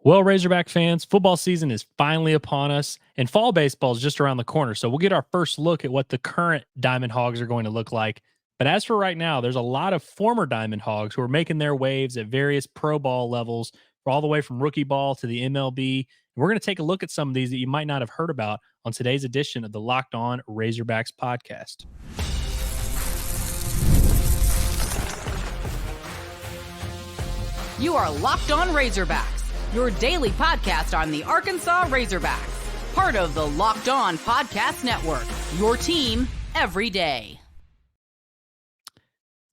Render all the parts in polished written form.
Well, Razorback fans, football season is finally upon us, and fall baseball is just around the corner. So we'll get our first look at what the current Diamond Hogs are going to look like. But as for right now, there's a lot of former Diamond Hogs who are making their waves at various pro ball levels, all the way from rookie ball to the MLB. And we're going to take a look at some of these that you might not have heard about on today's edition of the Locked On Razorbacks podcast. You are Locked On Razorbacks, your daily podcast on the Arkansas Razorbacks, part of the Locked On Podcast Network, your team every day.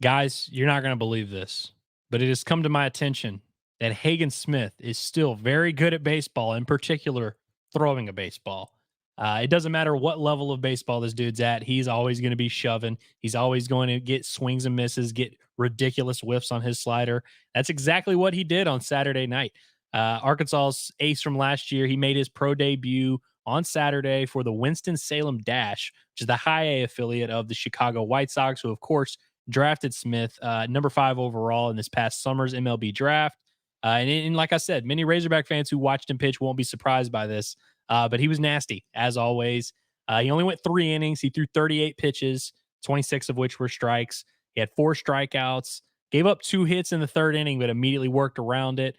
Guys, you're not going to believe this, but it has come to my attention that Hagen Smith is still very good at baseball, in particular, throwing a baseball. It doesn't matter what level of baseball this dude's at. He's always going to be shoving. He's always going to get swings and misses, get ridiculous whiffs on his slider. That's exactly what he did on Saturday night. Arkansas's ace from last year, he made his pro debut on Saturday for the Winston-Salem Dash, which is the high A affiliate of the Chicago White Sox, who, of course, drafted Smith number 5 overall in this past summer's MLB draft. And like I said, many Razorback fans who watched him pitch won't be surprised by this. But he was nasty, as always. He only went 3 innings. He threw 38 pitches, 26 of which were strikes. He had 4 strikeouts, gave up 2 hits in the 3rd inning, but immediately worked around it.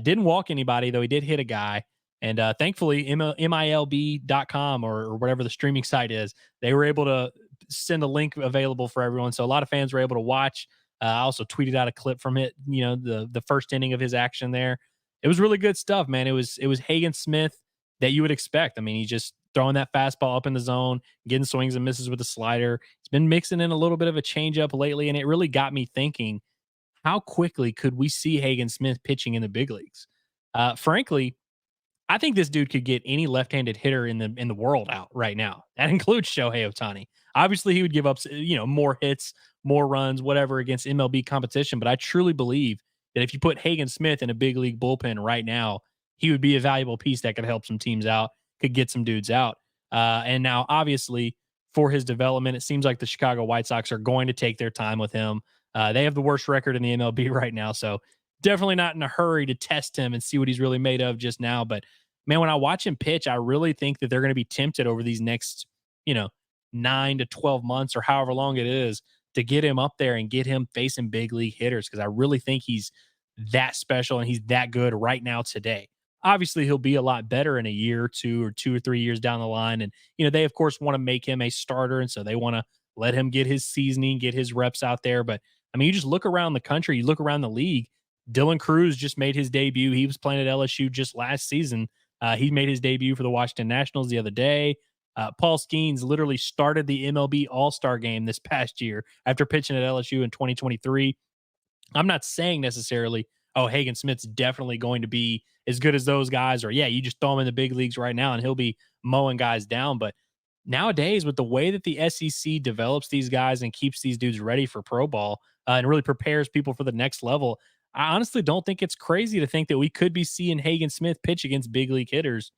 Didn't walk anybody, though he did hit a guy. And thankfully, MILB.com or whatever the streaming site is, they were able to send a link available for everyone. So a lot of fans were able to watch. I also tweeted out a clip from it, the first inning of his action there. It was really good stuff, man. It was Hagen Smith that you would expect. I mean, he's just throwing that fastball up in the zone, getting swings and misses with the slider. He's been mixing in a little bit of a changeup lately, and it really got me thinking, how quickly could we see Hagen Smith pitching in the big leagues? Frankly, I think this dude could get any left-handed hitter in the world out right now. That includes Shohei Ohtani. Obviously, he would give up more hits, more runs, whatever against MLB competition. But I truly believe that if you put Hagen Smith in a big league bullpen right now, he would be a valuable piece that could help some teams out, could get some dudes out. And now, obviously, for his development, it seems like the Chicago White Sox are going to take their time with him. They have the worst record in the MLB right now, so definitely not in a hurry to test him and see what he's really made of just now. But, man, when I watch him pitch, I really think that they're going to be tempted over these next, 9 to 12 months or however long it is to get him up there and get him facing big league hitters, because I really think he's that special and he's that good right now today. Obviously, he'll be a lot better in a year or 2 or 3 years down the line. And, they, of course, want to make him a starter. And so they want to let him get his seasoning, get his reps out there. But, I mean, you just look around the country, you look around the league. Dylan Cruz just made his debut. He was playing at LSU just last season. He made his debut for the Washington Nationals the other day. Paul Skeens literally started the MLB All-Star game this past year after pitching at LSU in 2023. I'm not saying necessarily, Hagen Smith's definitely going to be as good as those guys, or, you just throw him in the big leagues right now and he'll be mowing guys down. But nowadays, with the way that the SEC develops these guys and keeps these dudes ready for pro ball and really prepares people for the next level, I honestly don't think it's crazy to think that we could be seeing Hagen Smith pitch against big league hitters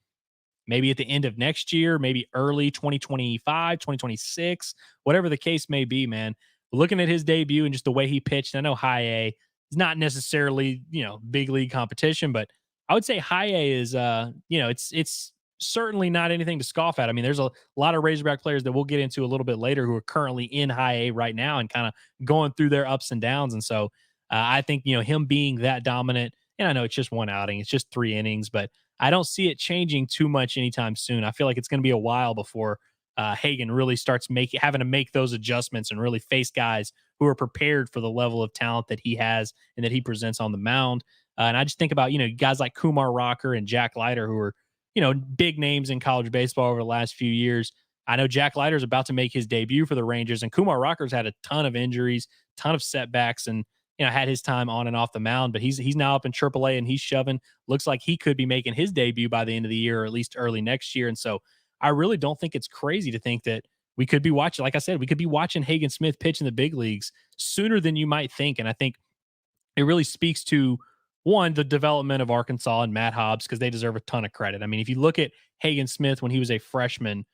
maybe at the end of next year, maybe early 2025, 2026, whatever the case may be, man. Looking at his debut and just the way he pitched, I know high A is not necessarily, big league competition, but I would say high A is, it's certainly not anything to scoff at. I mean, there's a lot of Razorback players that we'll get into a little bit later who are currently in high A right now and kind of going through their ups and downs. And so I think, him being that dominant, and I know it's just one outing, it's just 3 innings, but I don't see it changing too much anytime soon. I feel like it's going to be a while before Hagen really starts having to make those adjustments and really face guys who are prepared for the level of talent that he has and that he presents on the mound. And I just think about, guys like Kumar Rocker and Jack Leiter, who are, big names in college baseball over the last few years. I know Jack Leiter is about to make his debut for the Rangers, and Kumar Rocker's had a ton of injuries, ton of setbacks, and had his time on and off the mound, but he's now up in AAA and he's shoving. Looks like he could be making his debut by the end of the year, or at least early next year. And so I really don't think it's crazy to think that we could be watching, like I said, we could be watching Hagen Smith pitch in the big leagues sooner than you might think. And I think it really speaks to, one, the development of Arkansas and Matt Hobbs, because they deserve a ton of credit. I mean, if you look at Hagen Smith when he was a freshman,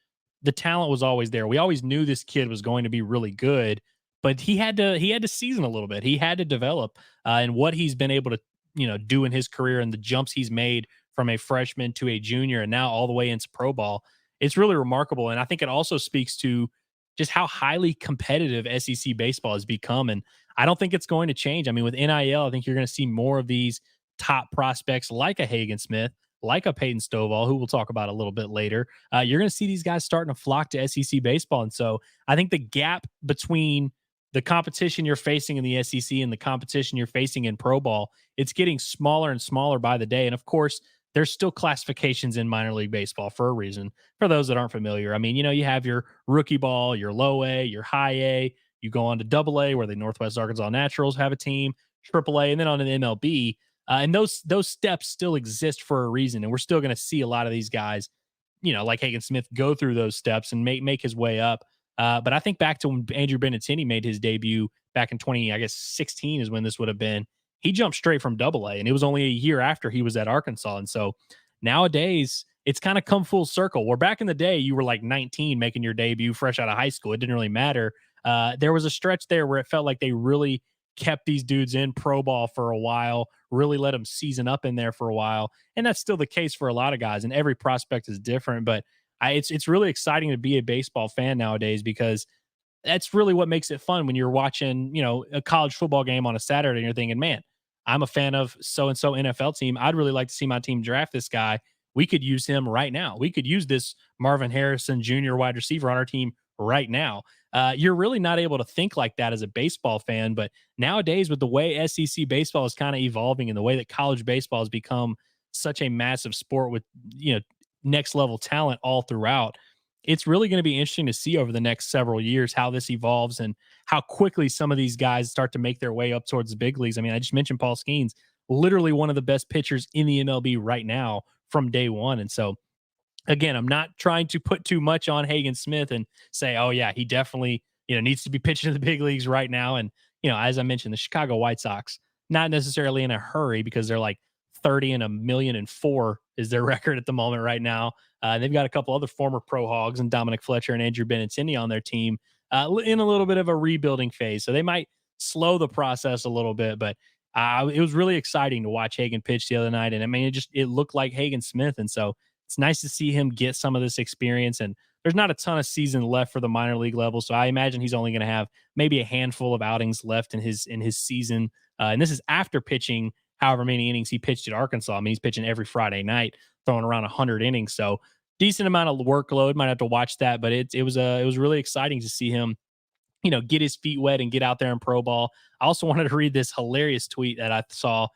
the talent was always there. We always knew this kid was going to be really good, but he had to season a little bit. He had to develop, and what he's been able to, do in his career and the jumps he's made from a freshman to a junior and now all the way into pro ball. It's really remarkable. And I think it also speaks to just how highly competitive SEC baseball has become. And I don't think it's going to change. I mean, with NIL, I think you're going to see more of these top prospects like a Hagen Smith, like a Peyton Stovall, who we'll talk about a little bit later. You're going to see these guys starting to flock to SEC baseball. And so I think the gap between the competition you're facing in the SEC and the competition you're facing in pro ball, it's getting smaller and smaller by the day. And of course, there's still classifications in minor league baseball for a reason. For those that aren't familiar, I mean, you have your rookie ball, your low A, your high A. You go on to double A, where the Northwest Arkansas Naturals have a team, triple A, and then on an MLB. And those steps still exist for a reason. And we're still going to see a lot of these guys, like Hagen Smith, go through those steps and make his way up. But I think back to when Andrew Benintendi made his debut back in 16 is when this would have been. He jumped straight from double A, and it was only a year after he was at Arkansas. And so nowadays, it's kind of come full circle. Where back in the day, you were like 19 making your debut fresh out of high school. It didn't really matter. There was a stretch there where it felt like they really kept these dudes in pro ball for a while, really let them season up in there for a while. And that's still the case for a lot of guys, and every prospect is different. But it's really exciting to be a baseball fan nowadays, because that's really what makes it fun when you're watching, a college football game on a Saturday and you're thinking, man, I'm a fan of so-and-so NFL team. I'd really like to see my team draft this guy. We could use him right now. We could use this Marvin Harrison Jr. wide receiver on our team right now. You're really not able to think like that as a baseball fan. But nowadays, with the way SEC baseball is kind of evolving and the way that college baseball has become such a massive sport with, next level talent all throughout, it's really going to be interesting to see over the next several years how this evolves and how quickly some of these guys start to make their way up towards the big leagues. I mean, I just mentioned Paul Skeens, literally one of the best pitchers in the MLB right now from day one. And so, again, I'm not trying to put too much on Hagen Smith and say, oh yeah, he definitely, needs to be pitching in the big leagues right now. And, as I mentioned, the Chicago White Sox, not necessarily in a hurry, because they're like 30 and 1,000,004 is their record at the moment right now. They've got a couple other former pro Hogs and Dominic Fletcher and Andrew Benintendi on their team in a little bit of a rebuilding phase. So they might slow the process a little bit, but it was really exciting to watch Hagen pitch the other night. And I mean, it looked like Hagen Smith. And so it's nice to see him get some of this experience. And there's not a ton of season left for the minor league level. So I imagine he's only going to have maybe a handful of outings left in his season. And this is after pitching however many innings he pitched at Arkansas. I mean, he's pitching every Friday night, throwing around 100 innings. So decent amount of workload. Might have to watch that, but it was really exciting to see him, get his feet wet and get out there in pro ball. I also wanted to read this hilarious tweet that I saw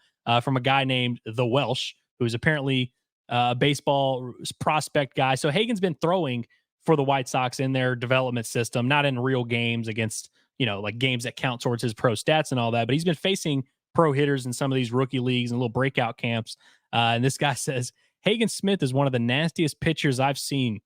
from a guy named The Welsh, who's apparently a baseball prospect guy. So Hagen's been throwing for the White Sox in their development system, not in real games against, like games that count towards his pro stats and all that, but he's been facing pro hitters in some of these rookie leagues and little breakout camps. And this guy says, Hagen Smith is one of the nastiest pitchers I've seen.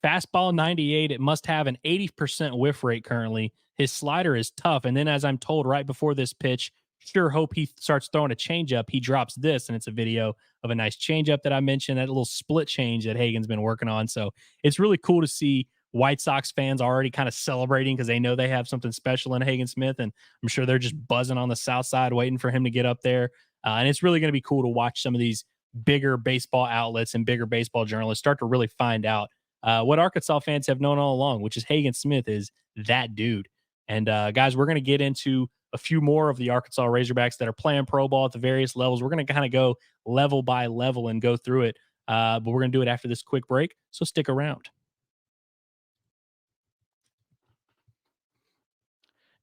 Fastball 98. It must have an 80% whiff rate currently. His slider is tough. And then, as I'm told right before this pitch, sure hope he starts throwing a changeup. He drops this, and it's a video of a nice changeup that I mentioned, that little split change that Hagen's been working on. So it's really cool to see White Sox fans already kind of celebrating, because they know they have something special in Hagen Smith. And I'm sure they're just buzzing on the south side waiting for him to get up there. And it's really going to be cool to watch some of these bigger baseball outlets and bigger baseball journalists start to really find out what Arkansas fans have known all along, which is Hagen Smith is that dude. And guys, we're going to get into a few more of the Arkansas Razorbacks that are playing pro ball at the various levels. We're going to kind of go level by level and go through it. But we're going to do it after this quick break. So stick around.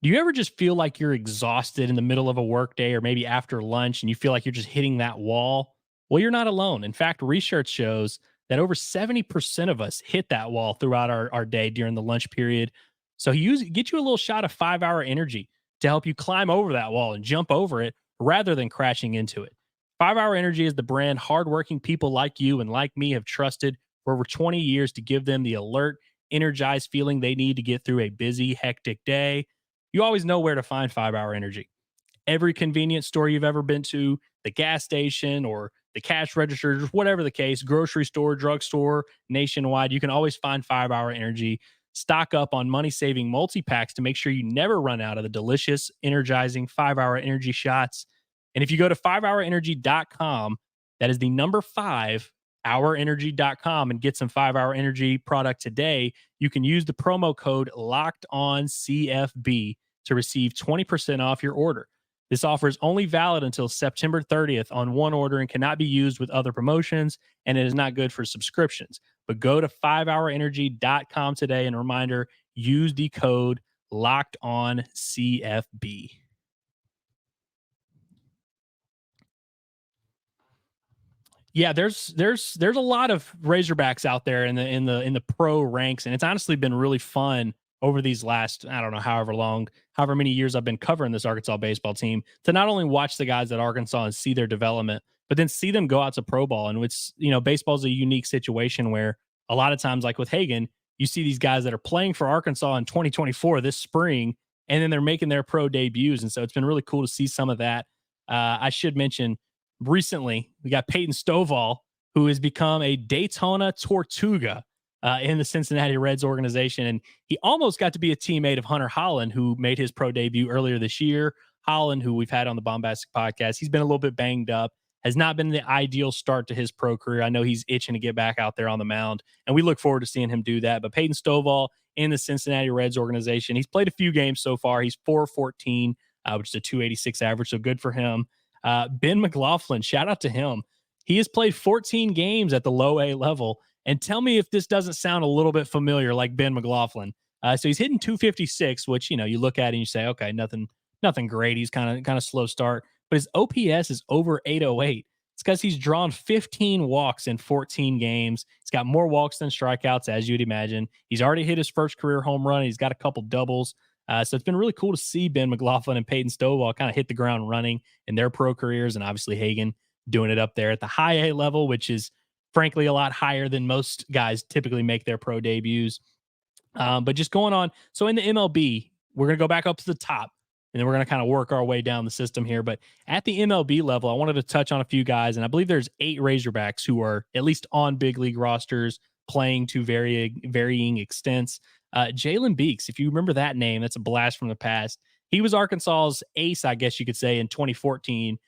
Do you ever just feel like you're exhausted in the middle of a work day, or maybe after lunch, and you feel like you're just hitting that wall? Well, you're not alone. In fact, research shows that over 70% of us hit that wall throughout our day during the lunch period. So get you a little shot of 5-Hour Energy to help you climb over that wall and jump over it rather than crashing into it. 5-Hour Energy is the brand hardworking people like you and like me have trusted for over 20 years to give them the alert, energized feeling they need to get through a busy, hectic day. You always know where to find 5-Hour Energy. Every convenience store you've ever been to, the gas station or the cash register, whatever the case, grocery store, drugstore, nationwide, you can always find 5-Hour Energy. Stock up on money-saving multi-packs to make sure you never run out of the delicious, energizing 5-Hour Energy shots. And if you go to 5hourenergy.com, That is the number 5, hourenergy.com, and get some 5-Hour Energy product today. You can use the promo code LOCKEDONCFB to receive 20% off your order. This offer is only valid until September 30th on one order and cannot be used with other promotions, and it is not good for subscriptions. But go to 5hourenergy.com today, and a reminder, use the code LOCKEDONCFB. Yeah, there's a lot of Razorbacks out there in the pro ranks, and it's honestly been really fun over these last, I don't know, however many years I've been covering this Arkansas baseball team, to not only watch the guys at Arkansas and see their development, but then see them go out to pro ball. And it's, baseball is a unique situation where a lot of times, like with Hagen, you see these guys that are playing for Arkansas in 2024 this spring, and then they're making their pro debuts. And so it's been really cool to see some of that. I should mention, recently we got Peyton Stovall, who has become a Daytona Tortuga in the Cincinnati Reds organization. And he almost got to be a teammate of Hunter Holland, who made his pro debut earlier this year. Holland, who we've had on the Bombastic podcast, he's been a little bit banged up, has not been the ideal start to his pro career. I know he's itching to get back out there on the mound, and we look forward to seeing him do that. But Peyton Stovall in the Cincinnati Reds organization, he's played a few games so far. He's 414, which is a 286 average, so good for him. Ben McLaughlin, shout out to him. He has played 14 games at the low A level. And tell me if this doesn't sound a little bit familiar, like Ben McLaughlin. So he's hitting 256, which, you look at it and you say, okay, nothing great. He's kind of slow start, but his OPS is over 808. It's because he's drawn 15 walks in 14 games. He's got more walks than strikeouts, as you'd imagine. He's already hit his first career home run. He's got a couple doubles. So it's been really cool to see Ben McLaughlin and Peyton Stovall kind of hit the ground running in their pro careers, and obviously Hagen doing it up there at the high A level, which is frankly a lot higher than most guys typically make their pro debuts. But just going on, so in the MLB, we're going to go back up to the top, and then we're going to kind of work our way down the system here. But at the MLB level, I wanted to touch on a few guys, and I believe there's 8 Razorbacks who are at least on big league rosters, playing to varying extents. Jalen Beeks, if you remember that name, that's a blast from the past. He was Arkansas's ace, I guess you could say, in 2014,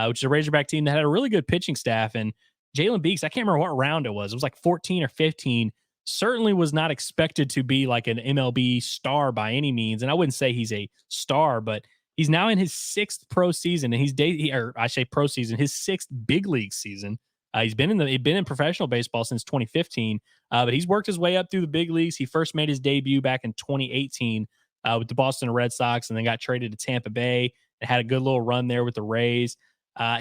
which is a Razorback team that had a really good pitching staff. And Jalen Beeks, I can't remember what round it was. It was like 14 or 15. Certainly was not expected to be like an MLB star by any means. And I wouldn't say he's a star, but he's now in his 6th pro season, and his 6th big league season. He's been in professional baseball since 2015, but he's worked his way up through the big leagues. He first made his debut back in 2018 with the Boston Red Sox, and then got traded to Tampa Bay and had a good little run there with the Rays.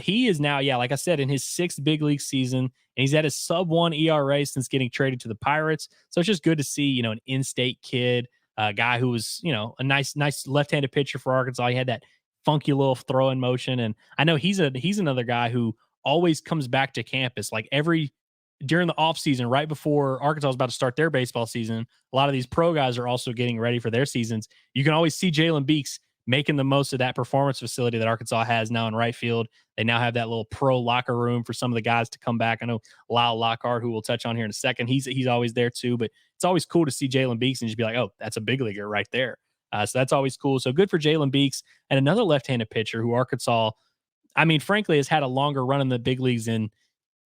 He is now, like I said, in his 6th big league season, and he's at a sub-1 ERA since getting traded to the Pirates. So it's just good to see, an in-state kid, a guy who was, a nice left-handed pitcher for Arkansas. He had that funky little throw-in motion, and I know he's another guy who always comes back to campus, like during the off season, right before Arkansas is about to start their baseball season. A lot of these pro guys are also getting ready for their seasons. You can always see Jalen Beeks making the most of that performance facility that Arkansas has now in right field. They now have that little pro locker room for some of the guys to come back. I know Lyle Lockhart, who we'll touch on here in a second, he's always there too, but it's always cool to see Jalen Beeks and just be like, oh, that's a big leaguer right there. So that's always cool. So good for Jalen Beeks. And another left-handed pitcher who Arkansas, frankly, has had a longer run in the big leagues than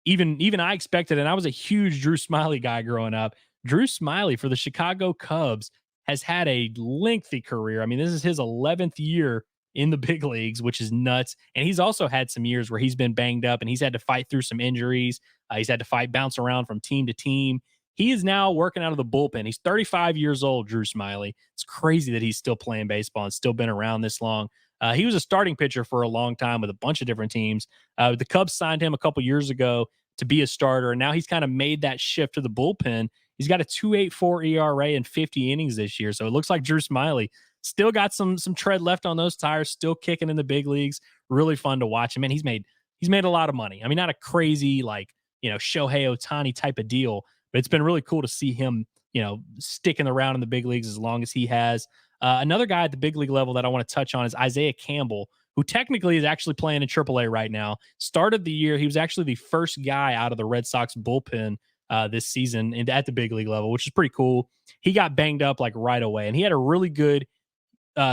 even I expected. And I was a huge Drew Smiley guy growing up. Drew Smiley for the Chicago Cubs has had a lengthy career. This is his 11th year in the big leagues, which is nuts. And he's also had some years where he's been banged up and he's had to fight through some injuries. He's had to bounce around from team to team. He is now working out of the bullpen. He's 35 years old, Drew Smiley. It's crazy that he's still playing baseball and still been around this long. He was a starting pitcher for a long time with a bunch of different teams. The Cubs signed him a couple years ago to be a starter, and now he's kind of made that shift to the bullpen. He's got a 2.84 ERA in 50 innings this year, so it looks like Drew Smiley still got some tread left on those tires, still kicking in the big leagues. Really fun to watch him, and he's made a lot of money. Not a crazy Shohei Ohtani type of deal, but it's been really cool to see him sticking around in the big leagues as long as he has. Another guy at the big league level that I want to touch on is Isaiah Campbell, who technically is actually playing in AAA right now. Started the year, he was actually the first guy out of the Red Sox bullpen this season at the big league level, which is pretty cool. He got banged up right away, and he had a really good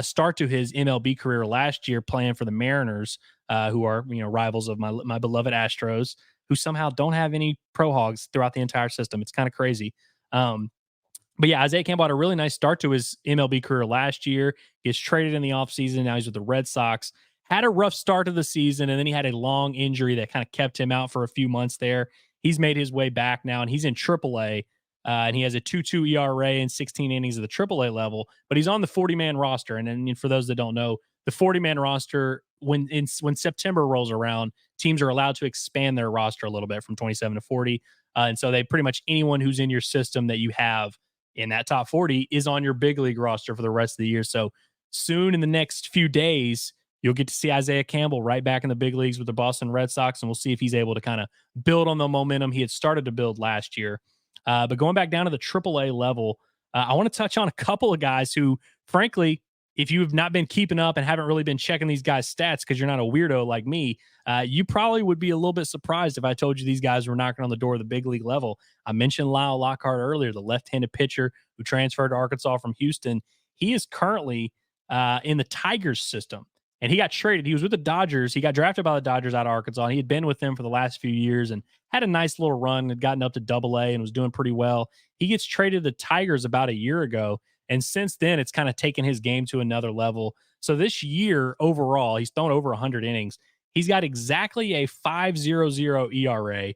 start to his MLB career last year playing for the Mariners, who are rivals of my beloved Astros, who somehow don't have any pro hogs throughout the entire system. It's kind of crazy. But yeah, Isaiah Campbell had a really nice start to his MLB career last year. Gets traded in the offseason. Now he's with the Red Sox. Had a rough start to the season, and then he had a long injury that kind of kept him out for a few months there. He's made his way back now, and he's in AAA, and he has a 2.2 ERA in 16 innings at the AAA level, but he's on the 40-man roster. And then for those that don't know, the 40-man roster, when September rolls around, teams are allowed to expand their roster a little bit from 27 to 40. And so they pretty much anyone who's in your system that you have in that top 40 is on your big league roster for the rest of the year. So soon in the next few days, you'll get to see Isaiah Campbell right back in the big leagues with the Boston Red Sox, and we'll see if he's able to kind of build on the momentum he had started to build last year. But going back down to the AAA level, I want to touch on a couple of guys who, frankly, if you have not been keeping up and haven't really been checking these guys' stats because you're not a weirdo like me, you probably would be a little bit surprised if I told you these guys were knocking on the door of the big league level. I mentioned Lyle Lockhart earlier, the left-handed pitcher who transferred to Arkansas from Houston. He is currently in the Tigers system, and he got traded. He was with the Dodgers. He got drafted by the Dodgers out of Arkansas, and he had been with them for the last few years and had a nice little run, had gotten up to AA and was doing pretty well. He gets traded to the Tigers about a year ago, and since then, it's kind of taken his game to another level. So this year, overall, he's thrown over 100 innings. He's got exactly a 5.00 ERA.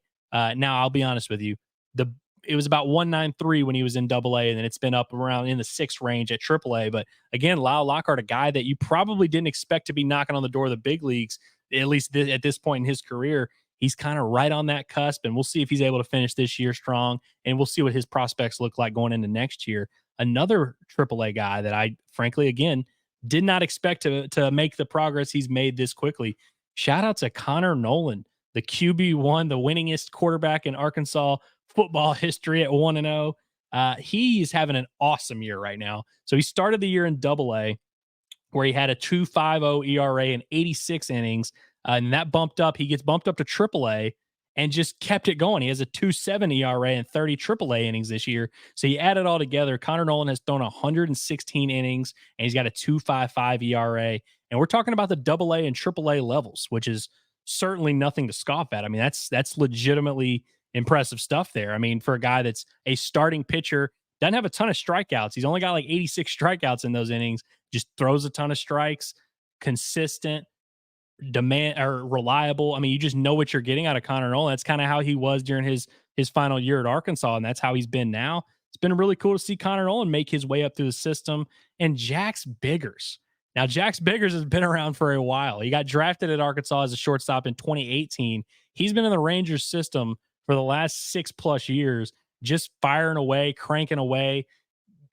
Now, I'll be honest with you. It was about 1.93 when he was in AA, and then it's been up around in the 6 range at AAA. But again, Lyle Lockhart, a guy that you probably didn't expect to be knocking on the door of the big leagues, at least at this point in his career. He's kind of right on that cusp, and we'll see if he's able to finish this year strong, and we'll see what his prospects look like going into next year. Another AAA guy that I, frankly, again, did not expect to make the progress he's made this quickly. Shout out to Connor Nolan, the QB1, the winningest quarterback in Arkansas football history at 1-0. He's having an awesome year right now. So he started the year in AA, where he had a 2.50 ERA and 86 innings. And that bumped up. He gets bumped up to AAA and just kept it going. He has a 2.7 ERA and 30 AAA innings this year. So you add it all together, Connor Nolan has thrown 116 innings, and he's got a 2.55 ERA. And we're talking about the AA and AAA levels, which is certainly nothing to scoff at. I mean, that's legitimately impressive stuff there. I mean, for a guy that's a starting pitcher, doesn't have a ton of strikeouts. He's only got like 86 strikeouts in those innings, just throws a ton of strikes, consistent, demand or reliable. I mean, you just know what you're getting out of Connor Nolan. That's kind of how he was during his final year at Arkansas, and that's how he's been now. It's been really cool to see Connor Nolan make his way up through the system. And Jax Biggers. Now, Jax Biggers has been around for a while. He got drafted at Arkansas as a shortstop in 2018. He's been in the Rangers system for the last 6+ years, just firing away, cranking away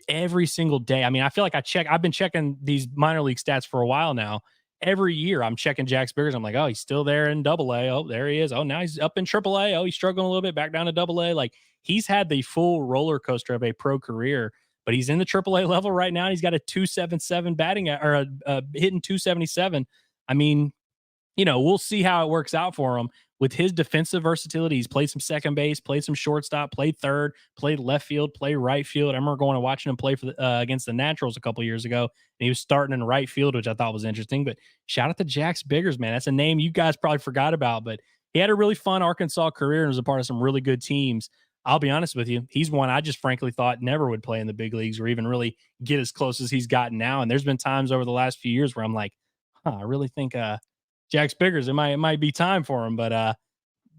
every single day. I mean, I feel like I've been checking these minor league stats for a while now. Every year I'm checking Jax Biggers. I'm like, oh, he's still there in AA. Oh, there he is. Oh, now he's up in AAA. Oh, he's struggling a little bit, back down to AA. Like, he's had the full roller coaster of a pro career, but he's in the AAA level right now. And he's got a 2.77 batting or hitting 277. I mean, we'll see how it works out for him. With his defensive versatility, he's played some second base, played some shortstop, played third, played left field, played right field. I remember going and watching him play for against the Naturals a couple years ago, and he was starting in right field, which I thought was interesting. But shout out to Jax Biggers, man. That's a name you guys probably forgot about, but he had a really fun Arkansas career and was a part of some really good teams. I'll be honest with you, he's one I just frankly thought never would play in the big leagues or even really get as close as he's gotten now. And there's been times over the last few years where I'm like, I really think Jax Biggers, it might be time for him, but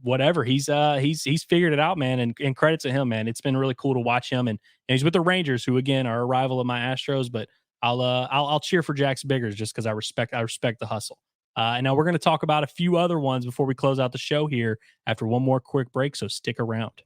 whatever. He's figured it out, man, and credit to him, man. It's been really cool to watch him, and he's with the Rangers, who again are a rival of my Astros, but I'll cheer for Jax Biggers just because I respect the hustle. And now we're going to talk about a few other ones before we close out the show here after one more quick break, so stick around.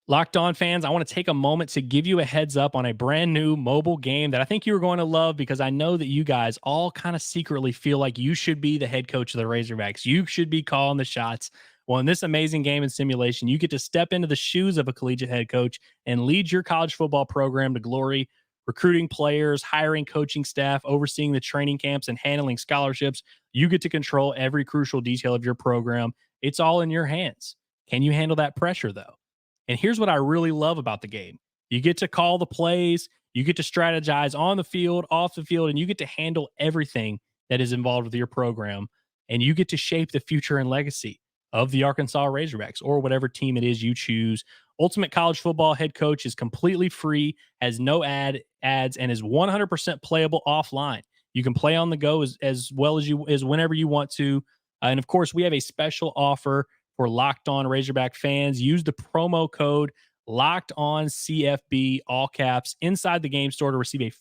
Locked On fans, I want to take a moment to give you a heads up on a brand new mobile game that I think you're going to love, because I know that you guys all kind of secretly feel like you should be the head coach of the Razorbacks. You should be calling the shots. Well, in this amazing game and simulation, you get to step into the shoes of a collegiate head coach and lead your college football program to glory, recruiting players, hiring coaching staff, overseeing the training camps, and handling scholarships. You get to control every crucial detail of your program. It's all in your hands. Can you handle that pressure, though? And here's what I really love about the game. You get to call the plays, you get to strategize on the field, off the field, and you get to handle everything that is involved with your program, and you get to shape the future and legacy of the Arkansas Razorbacks or whatever team it is you choose. Ultimate College Football head coach is completely free, has no ads, and is 100% playable offline. You can play on the go as well as whenever you want to. And of course, we have a special offer for Locked On Razorback fans. Use the promo code Locked On CFB, all caps, inside the game store to receive a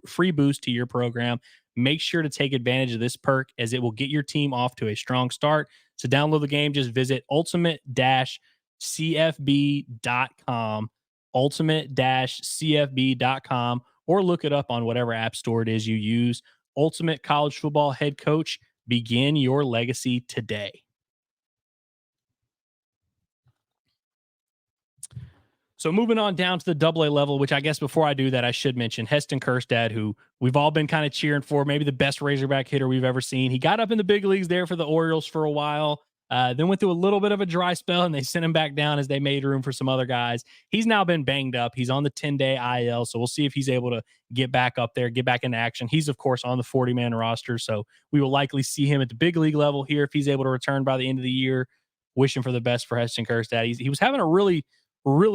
free boost to your program. Make sure to take advantage of this perk as it will get your team off to a strong start. To download the game, just visit ultimate-cfb.com, ultimate-cfb.com, or look it up on whatever app store it is you use. Ultimate College Football head coach, begin your legacy today. So moving on down to the AA level, which I guess before I do that, I should mention Heston Kjerstad, who we've all been kind of cheering for, maybe the best Razorback hitter we've ever seen. He got up in the big leagues there for the Orioles for a while, then went through a little bit of a dry spell, and they sent him back down as they made room for some other guys. He's now been banged up. He's on the 10-day IL, so we'll see if he's able to get back up there, get back into action. He's, of course, on the 40-man roster, so we will likely see him at the big league level here if he's able to return by the end of the year. Wishing for the best for Heston Kjerstad. He was having a really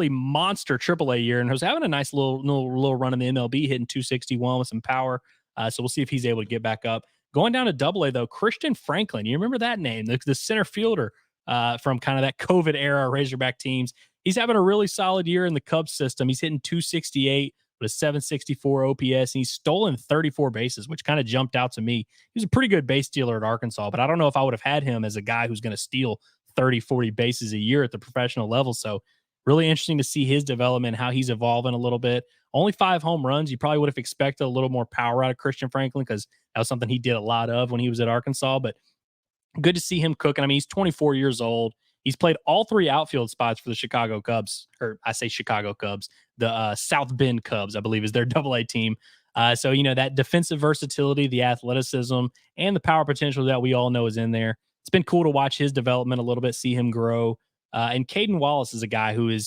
monster AAA year and was having a nice little run in the MLB, hitting 261 with some power. So we'll see if he's able to get back up. Going down to AA though, Christian Franklin, you remember that name, the center fielder from kind of that COVID era Razorback teams. He's having a really solid year in the Cubs system. He's hitting 268 with a 764 OPS, and he's stolen 34 bases, which kind of jumped out to me. He was a pretty good base stealer at Arkansas, but I don't know if I would have had him as a guy who's going to steal 30, 40 bases a year at the professional level. So really interesting to see his development, how he's evolving a little bit. Only 5 home runs. You probably would have expected a little more power out of Christian Franklin because that was something he did a lot of when he was at Arkansas. But good to see him cooking. I mean, he's 24 years old. He's played all 3 outfield spots for the Chicago Cubs, or I say Chicago Cubs, the South Bend Cubs, I believe is their AA team. So, that defensive versatility, the athleticism, and the power potential that we all know is in there. It's been cool to watch his development a little bit, see him grow. And Caden Wallace is a guy who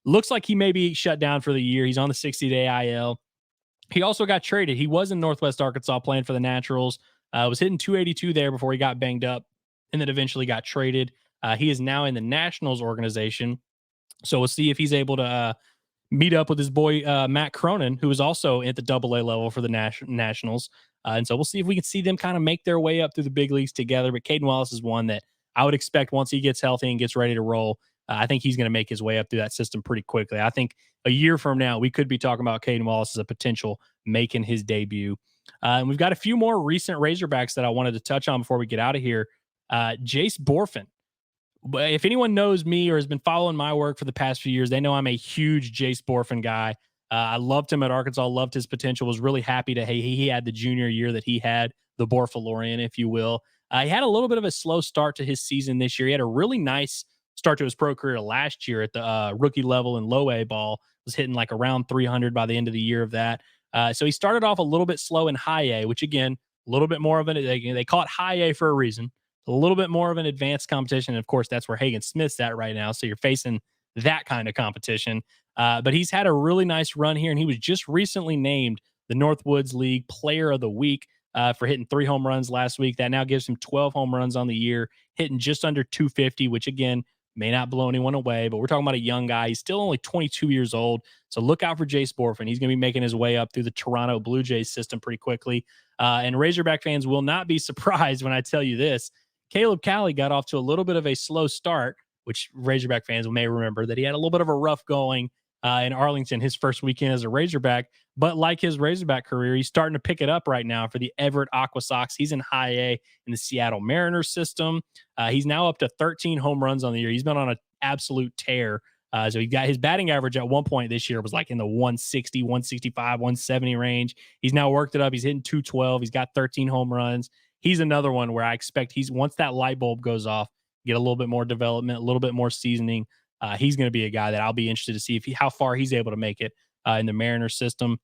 looks like he may be shut down for the year. He's on the 60-day IL. He also got traded. He was in Northwest Arkansas playing for the Naturals. Was hitting 282 there before he got banged up, and then eventually got traded. He is now in the Nationals organization. So we'll see if he's able to meet up with his boy Matt Cronin, who is also at the AA level for the Nationals. And so we'll see if we can see them kind of make their way up through the big leagues together. But Caden Wallace is one that I would expect once he gets healthy and gets ready to roll, I think he's going to make his way up through that system pretty quickly. I think a year from now, we could be talking about Caden Wallace as a potential making his debut. And we've got a few more recent Razorbacks that I wanted to touch on before we get out of here. Jace Borfin. If anyone knows me or has been following my work for the past few years, they know I'm a huge Jace Borfin guy. I loved him at Arkansas, loved his potential, was really happy he had the junior year that he had, the Borfalorian, if you will. He had a little bit of a slow start to his season this year. He had a really nice start to his pro career last year at the rookie level in low A ball, was hitting like around 300 by the end of the year of that. So he started off a little bit slow in high A, which again, a little bit more of they call it high A for a reason, a little bit more of an advanced competition. And of course, that's where Hagen Smith's at right now. So you're facing that kind of competition. But he's had a really nice run here, and he was just recently named the Northwoods League Player of the Week for hitting 3 home runs last week. That now gives him 12 home runs on the year, hitting just under 250, which again, may not blow anyone away, but we're talking about a young guy. He's still only 22 years old. So look out for Jace Borfin. He's going to be making his way up through the Toronto Blue Jays system pretty quickly. And Razorback fans will not be surprised when I tell you this. Caleb Cali got off to a little bit of a slow start, which Razorback fans may remember that he had a little bit of a rough going in Arlington his first weekend as a Razorback. But like his Razorback career, he's starting to pick it up right now for the Everett Aqua Sox. He's in high A in the Seattle Mariners system. He's now up to 13 home runs on the year. He's been on an absolute tear. So he got his batting average at one point this year was like in the 160, 165, 170 range. He's now worked it up. He's hitting 212. He's got 13 home runs. He's another one where I expect once that light bulb goes off, get a little bit more development, a little bit more seasoning. He's going to be a guy that I'll be interested to see how far he's able to make it in the Mariners system.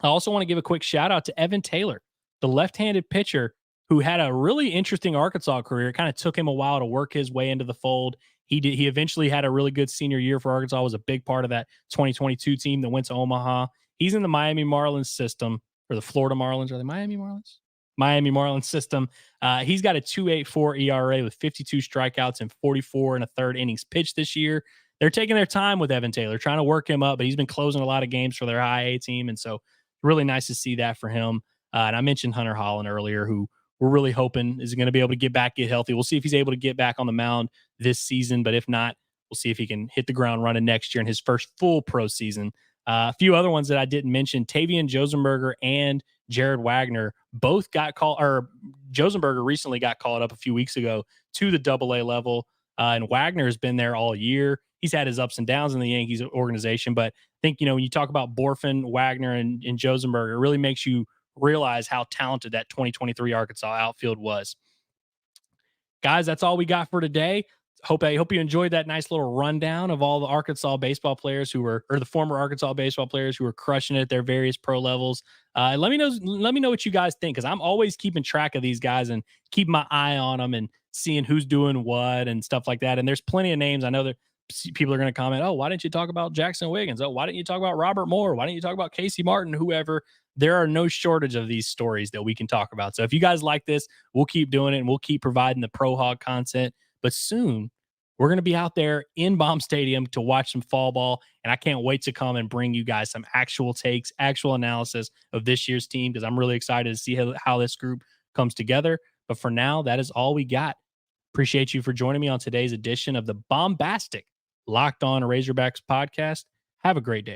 I also want to give a quick shout out to Evan Taylor, the left-handed pitcher who had a really interesting Arkansas career. It kind of took him a while to work his way into the fold. He eventually had a really good senior year for Arkansas, was a big part of that 2022 team that went to Omaha. He's in the Miami Marlins system, or the Florida Marlins. Are they Miami Marlins? Miami Marlins system. He's got a 2.84 ERA with 52 strikeouts and 44 and a third innings pitched this year. They're taking their time with Evan Taylor, trying to work him up, but he's been closing a lot of games for their high A team. And so really nice to see that for him. And I mentioned Hunter Holland earlier, who we're really hoping is going to be able to get back, get healthy. We'll see if he's able to get back on the mound this season, but if not, we'll see if he can hit the ground running next year in his first full pro season. A few other ones that I didn't mention, Tavian Josenberger and Jared Wagner both got called, or Josenberger recently got called up a few weeks ago to the AA level. And Wagner has been there all year. He's had his ups and downs in the Yankees organization, but I think, when you talk about Borfin, Wagner, and Josenberger, it really makes you realize how talented that 2023 Arkansas outfield was. Guys, that's all we got for today. I hope you enjoyed that nice little rundown of all the Arkansas baseball players or the former Arkansas baseball players who are crushing it at their various pro levels. Let me know what you guys think, because I'm always keeping track of these guys and keeping my eye on them and seeing who's doing what and stuff like that. And there's plenty of names. I know that people are going to comment, oh, why didn't you talk about Jackson Wiggins? Oh, why didn't you talk about Robert Moore? Why didn't you talk about Casey Martin? Whoever. There are no shortage of these stories that we can talk about. So if you guys like this, we'll keep doing it and we'll keep providing the Pro Hog content. But soon, we're going to be out there in Baum Stadium to watch some fall ball, and I can't wait to come and bring you guys some actual takes, actual analysis of this year's team, because I'm really excited to see how this group comes together. But for now, that is all we got. Appreciate you for joining me on today's edition of the Bombastic Locked On Razorbacks podcast. Have a great day.